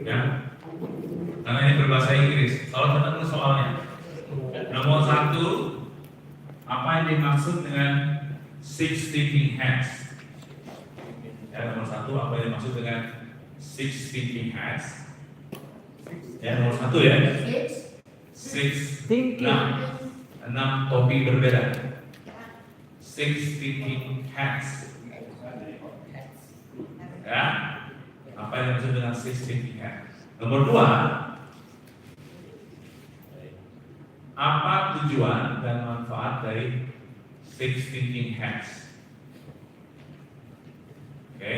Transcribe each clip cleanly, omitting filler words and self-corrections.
Ya, karena ini berbahasa Inggris. Kalau kita tulis soalnya, nomor 1, apa yang dimaksud dengan six thinking hats? Ya, nomor 1, apa yang dimaksud dengan six thinking hats? Ya, nomor 1 ya. Six thinking. 6 topi berbeda. Six thinking hats. Ya, apa yang dimaksud dengan six thinking hats? Nomor 2, apa tujuan dan manfaat dari six thinking hats? Oke.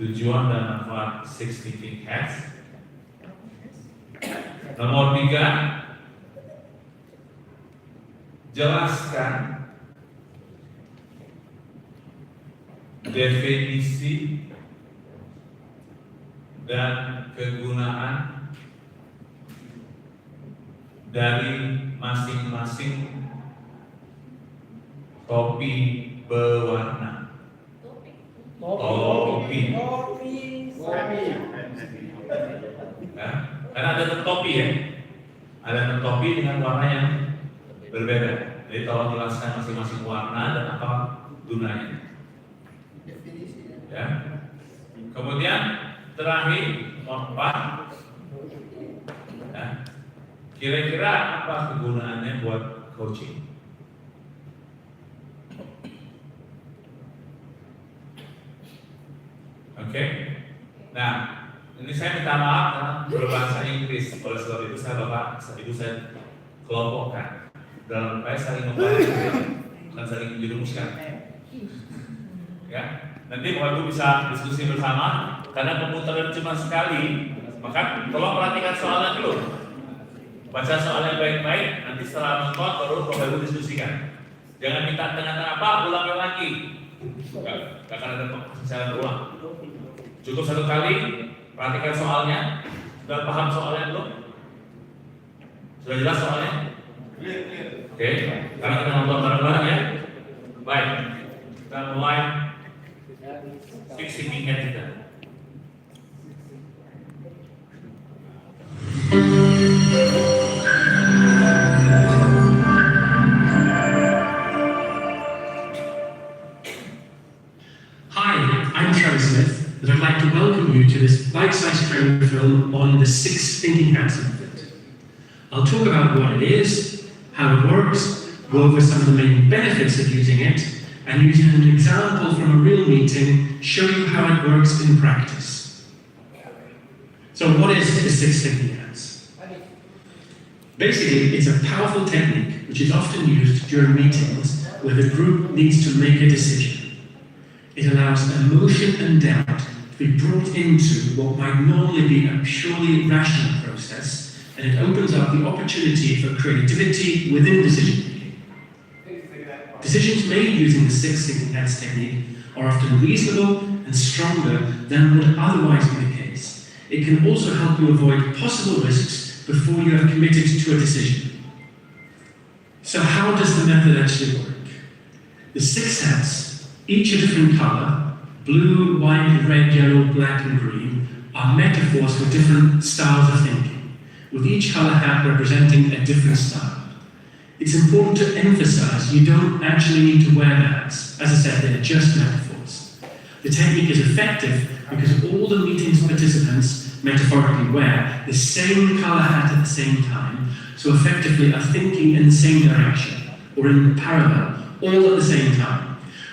Tujuan dan manfaat six thinking hats. Nomor 3, jelaskan definisi dan kegunaan dari masing-masing topi berwarna. Topi. Ya, karena ada topi ya. Ada topi dengan warna yang berbeda. Jadi tolong jelaskan masing-masing warna dan apa gunanya. Ya. Kemudian terakhir nomor 4. Ya. Kira-kira apa kegunaannya buat coaching? Oke. Nah, ini saya minta maaf karena berbahasa Inggris. Oleh sebab itu saya kelompokkan dalam upaya saling membantu, bukan saling menjerumuskan. Ya, nanti Bapak Ibu bisa diskusi bersama. Karena pemutaran cuma sekali, maka tolong perhatikan soalnya dulu. Baca soalnya baik-baik. Nanti setelah nonton baru Bapak Ibu diskusikan. Jangan minta tengah-tengah apa, ulangi lagi. Gak akan ada pembicaraan ulang. Cukup 1 kali. Perhatikan soalnya. Sudah paham soalnya belum? Sudah jelas soalnya? Oke, sekarang kita nonton bareng-bareng ya. Baik, kita mulai fixing head kita. That I'd like to welcome you to this bite-sized trailer film on the 6 thinking hats method. I'll talk about what it is, how it works, go over some of the main benefits of using it, and using an example from a real meeting, show you how it works in practice. So what is the 6 thinking hats? Basically, it's a powerful technique which is often used during meetings where the group needs to make a decision. It allows emotion and doubt to be brought into what might normally be a purely rational process, and it opens up the opportunity for creativity within decision-making. Decisions made using the 6 thinking hats technique are often reasonable and stronger than would otherwise be the case. It can also help you avoid possible risks before you have committed to a decision. So how does the method actually work? The 6 hats, each a different color, blue, white, red, yellow, black, and green, are metaphors for different styles of thinking, with each color hat representing a different style. It's important to emphasize you don't actually need to wear the hats. As I said, they're just metaphors. The technique is effective because all the meeting's participants metaphorically wear the same color hat at the same time, so effectively are thinking in the same direction, or in parallel, all at the same time.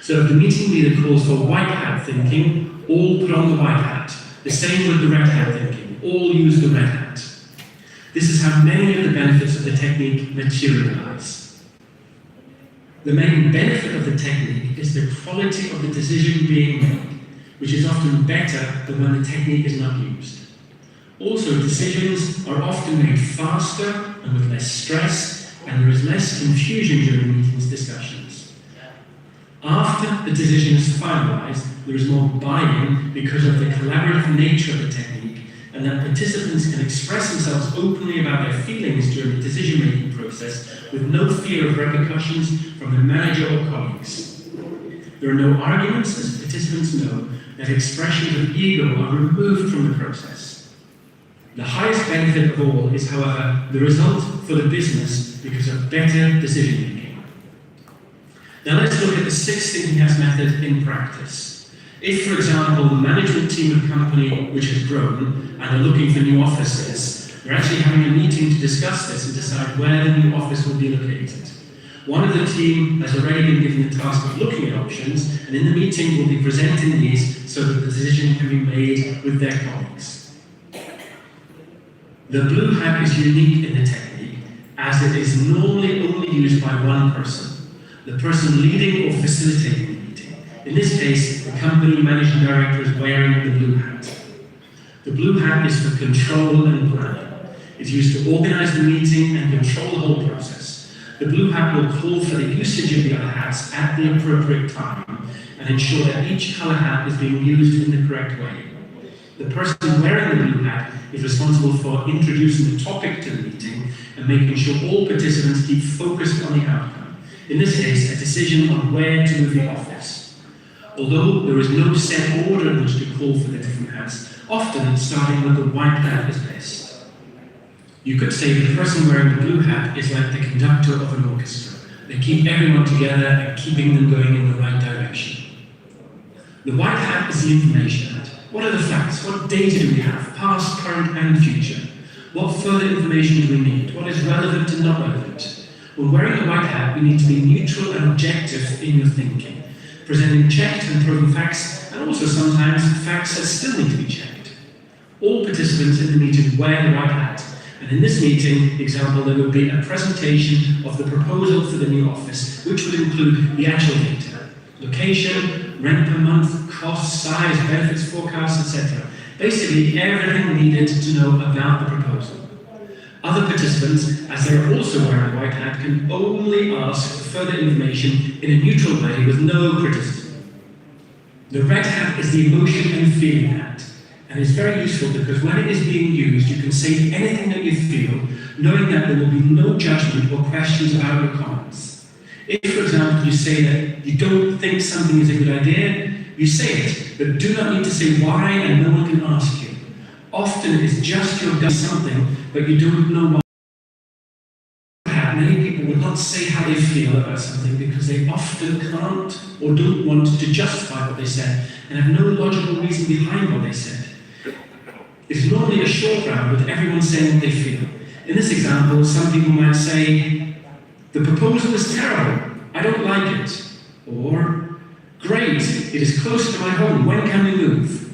So if the meeting leader calls for white hat thinking, all put on the white hat. The same with the red hat thinking, all use the red hat. This is how many of the benefits of the technique materialize. The main benefit of the technique is the quality of the decision being made, which is often better than when the technique is not used. Also, decisions are often made faster and with less stress, and there is less confusion during meetings discussions. After the decision is finalized, there is more buy-in because of the collaborative nature of the technique, and that participants can express themselves openly about their feelings during the decision-making process with no fear of repercussions from the manager or colleagues. There are no arguments, as participants know that expressions of ego are removed from the process. The highest benefit of all is, however, the result for the business because of better decision making. Now let's look at the 6 thinking hats method in practice. If, for example, the management team of a company which has grown and are looking for new offices, they're actually having a meeting to discuss this and decide where the new office will be located. One of the team has already been given the task of looking at options, and in the meeting will be presenting these so that the decision can be made with their colleagues. The blue hat is unique in the technique, as it is normally only used by one person, the person leading or facilitating the meeting. In this case, the company managing director is wearing the blue hat. The blue hat is for control and planning. It's used to organize the meeting and control the whole process. The blue hat will call for the usage of the other hats at the appropriate time and ensure that each color hat is being used in the correct way. The person wearing the blue hat is responsible for introducing the topic to the meeting and making sure all participants keep focused on the outcome. In this case, a decision on where to move the office. Although there is no set order in which to call for the different hats, often starting with the white hat is best. You could say the person wearing the blue hat is like the conductor of an orchestra. They keep everyone together and keeping them going in the right direction. The white hat is the information hat. What are the facts? What data do we have? Past, current, and future. What further information do we need? What is relevant and not relevant? When wearing a white hat, we need to be neutral and objective in your thinking, presenting checked and proven facts, and also sometimes facts that still need to be checked. All participants in the meeting wear the white hat, and in this meeting example, there would be a presentation of the proposal for the new office, which would include the actual data, location, rent per month, cost, size, benefits forecasts, etc. Basically, everything needed to know about the proposal. Other participants, as they are also wearing a white hat, can only ask for further information in a neutral way with no criticism. The red hat is the emotion and feeling hat, and it's very useful because when it is being used, you can say anything that you feel, knowing that there will be no judgment or questions about your comments. If, for example, you say that you don't think something is a good idea, you say it, but do not need to say why, and no one can ask you. Often it is just you've done something, but you don't know why. Many people will not say how they feel about something because they often can't or don't want to justify what they said and have no logical reason behind what they said. It's normally a short round with everyone saying what they feel. In this example, some people might say, "The proposal is terrible, I don't like it," or "Great, it is close to my home, when can we move?"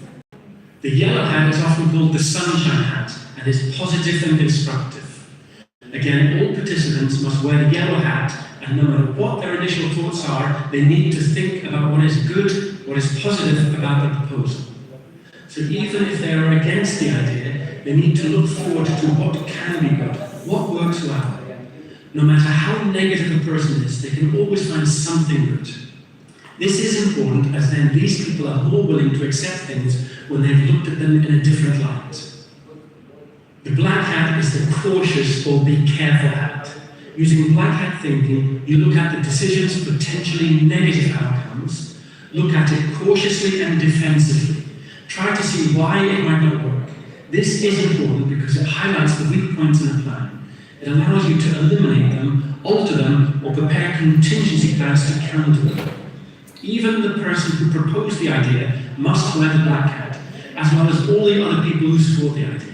The yellow hat is often called the sunshine hat and is positive and constructive. Again, all participants must wear the yellow hat, and no matter what their initial thoughts are, they need to think about what is good, what is positive about the proposal. So even if they are against the idea, they need to look forward to what can be good, what works well. No matter how negative a person is, they can always find something good. This is important as then these people are more willing to accept things when they've looked at them in a different light. The black hat is the cautious or be careful hat. Using black hat thinking, you look at the decision's potentially negative outcomes, look at it cautiously and defensively. Try to see why it might not work. This is important because it highlights the weak points in a plan. It allows you to eliminate them, alter them, or prepare contingency plans to counter them. Even the person who proposed the idea must wear the black hat, as well as all the other people who support the idea.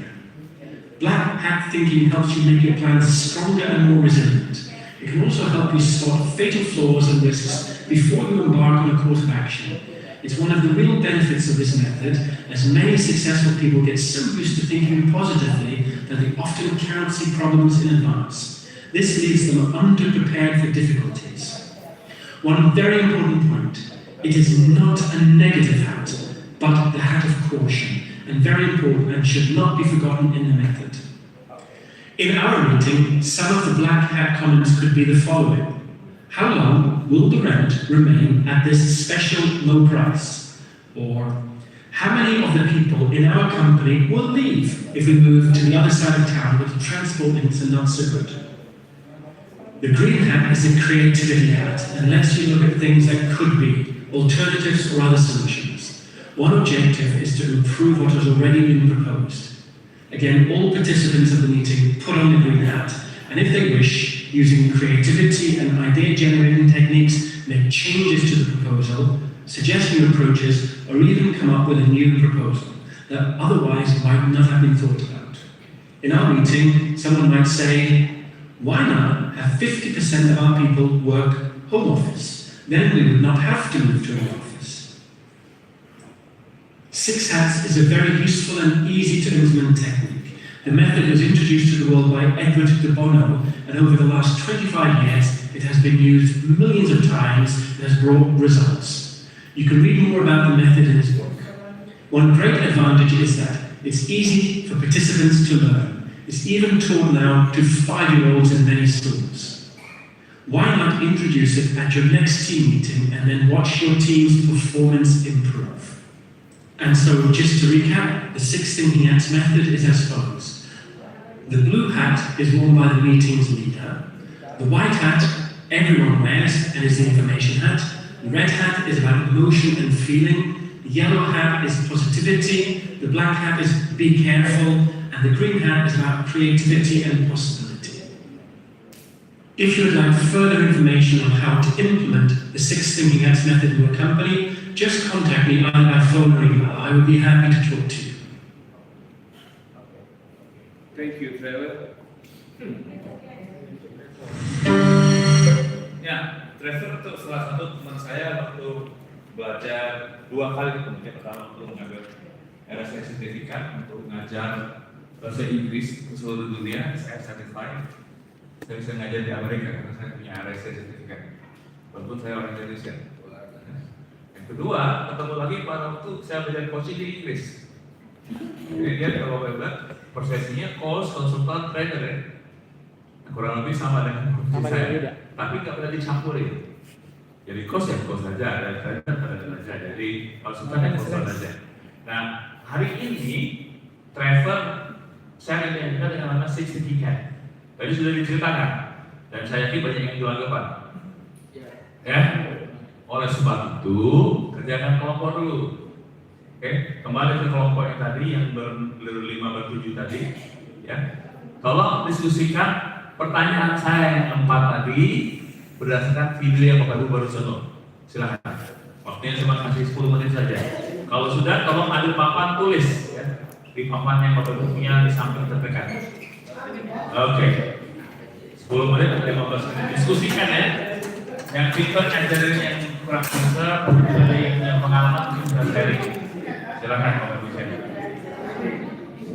Black hat thinking helps you make your plans stronger and more resilient. It can also help you spot fatal flaws and risks before you embark on a course of action. It's one of the real benefits of this method, as many successful people get so used to thinking positively that they often can't see problems in advance. This leaves them underprepared for difficulties. One very important point, it is not a negative hat, but the hat of caution, and very important and should not be forgotten in the method. In our meeting, some of the black hat comments could be the following. How long will the rent remain at this special low price? Or, how many of the people in our company will leave if we move to the other side of town where the transport links are not so good? The green hat is a creativity hat and lets you look at things that could be, alternatives or other solutions. One objective is to improve what has already been proposed. Again, all participants of the meeting put on the green hat, and if they wish, using creativity and idea-generating techniques, make changes to the proposal, suggest new approaches, or even come up with a new proposal that otherwise might not have been thought about. In our meeting, someone might say, why not have 50% of our people work home office? Then we would not have to move to an office. 6 hats is a very useful and easy to implement technique. The method was introduced to the world by Edward de Bono, and over the last 25 years, it has been used millions of times and has brought results. You can read more about the method in his book. One great advantage is that it's easy for participants to learn. It's even taught now to 5-year-olds in many schools. Why not introduce it at your next team meeting and then watch your team's performance improve? And so, just to recap, the 6 thinking hats method is as follows. The blue hat is worn by the meeting's leader. The white hat, everyone wears and is the information hat. The red hat is about emotion and feeling. The yellow hat is positivity. The black hat is be careful. And the green hat is about creativity and possibility. If you would like further information on how to implement the 6 thinking hats method in your company, just contact me either by phone or email. I would be happy to talk to you. Thank you, Trevor. Ya, Trevor itu salah satu teman saya waktu belajar 2 kali mungkin pertama waktu mengambil RSI sertifikat untuk mengajar bahasa Inggris ke seluruh dunia. Saya certified. Saya bisa ngajar di Amerika karena saya punya RSI sertifikat. Walaupun saya orang Indonesia. Yang kedua, ketemu lagi pada waktu saya belajar coaching di Inggris. Jadi dia kalau hebat, persesinya coach, konsultan, trainer ya. Kurang lebih sama dengan profesi saya, tapi nggak pernah dicampurin. Jadi coach ya coach saja, ada trainer saja. Jadi konsultan ya konsultan saja. Nah, hari ini Trevor saya identifikasi dengan nama 6 thinking hat. Tadi sudah diceritakan, dan saya yakin banyak yang jual ya. Oleh sebab itu kerjakan kelompok dulu. Oke, kembali ke kelompok yang tadi yang ber-5 ber-7 tadi, ya. Tolong diskusikan pertanyaan saya yang 4 tadi berdasarkan video yang Bapak Ibu baru nonton. Silakan. Waktunya cuma kasih 10 menit saja. Kalau sudah, tolong ambil papan tulis, ya. Di papan yang Bapak Ibu punya di samping terdekat. Oke. 10 menit atau 15 menit diskusikan ya. Yang pintar ajarin yang kurang pintar, yang pengalaman mungkin bisa sharing. Silakan.